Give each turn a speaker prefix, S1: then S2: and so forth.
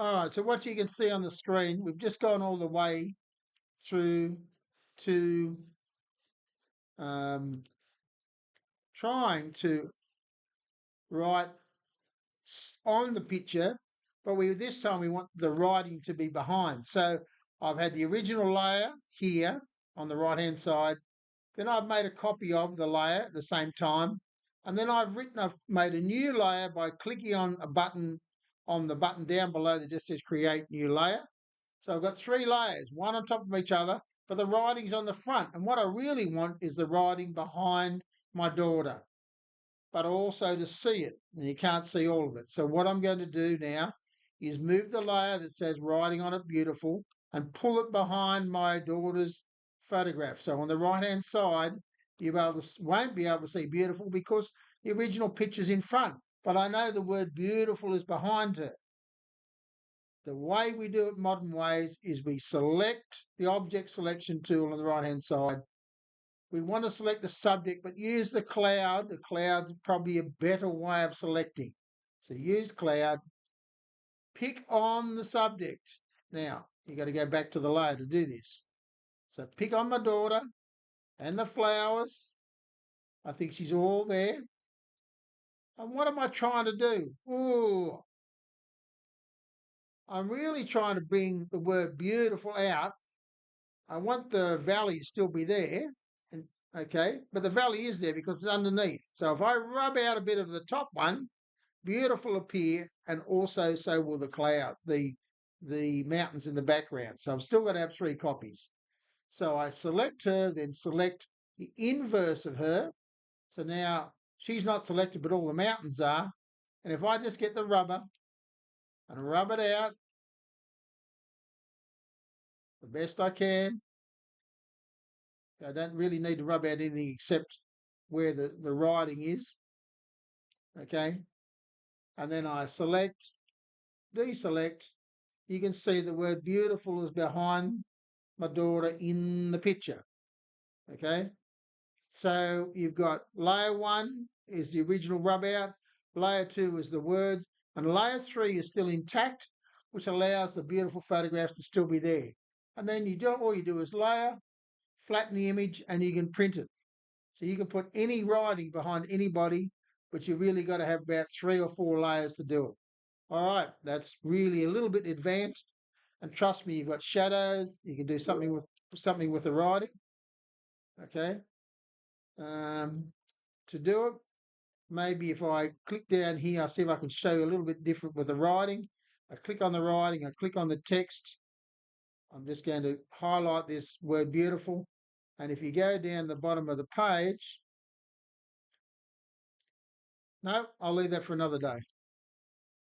S1: All right, so what you can see on the screen, we've just gone all the way through to um, trying to write on the picture, but this time we want the writing to be behind. So I've had the original layer here on the right hand side, then I've made a copy of the layer at the same time, and then I've made a new layer by clicking on a button on the button down below that just says create new layer. So I've got three layers, one on top of each other, but the writing's on the front. And what I really want is the writing behind my daughter, but also to see it. And you can't see all of it. So what I'm going to do now is move the layer that says writing on it beautiful and pull it behind my daughter's photograph. So on the right hand side, won't be able to see beautiful because the original picture's in front. But I know the word beautiful is behind her. The way we do it modern ways is we select the object selection tool on the right hand side. We want to select the subject, but use the cloud. The cloud's probably a better way of selecting. So use cloud, pick on the subject. Now, you got to go back to the layer to do this. So pick on my daughter and the flowers. I think she's all there. And what am I trying to do? Oh, I'm really trying to bring the word beautiful out. I want the valley to still be there, and okay, but the valley is there because it's underneath. So if I rub out a bit of the top one, beautiful appear, and also so will the cloud, the mountains in the background. So I've still got to have three copies. So I select her, then select the inverse of her. So now she's not selected, but all the mountains are. And if I just get the rubber and rub it out the best I can, I don't really need to rub out anything except where the writing is. Okay. And then I select, deselect. You can see the word beautiful is behind my daughter in the picture. Okay. So you've got layer one is the original rub out, layer two is the words, and layer three is still intact, which allows the beautiful photographs to still be there. And then all you do is layer, flatten the image, and you can print it. So you can put any writing behind anybody, but you really got to have about 3 or 4 layers to do it. All right, that's really a little bit advanced. And trust me, you've got shadows. You can do something with the writing. Okay. To do it, maybe if I click down here, I'll see if I can show you a little bit different with the writing. I click on the writing, I click on the text. I'm just going to highlight this word beautiful. And if you go down the bottom of the page, no, I'll leave that for another day.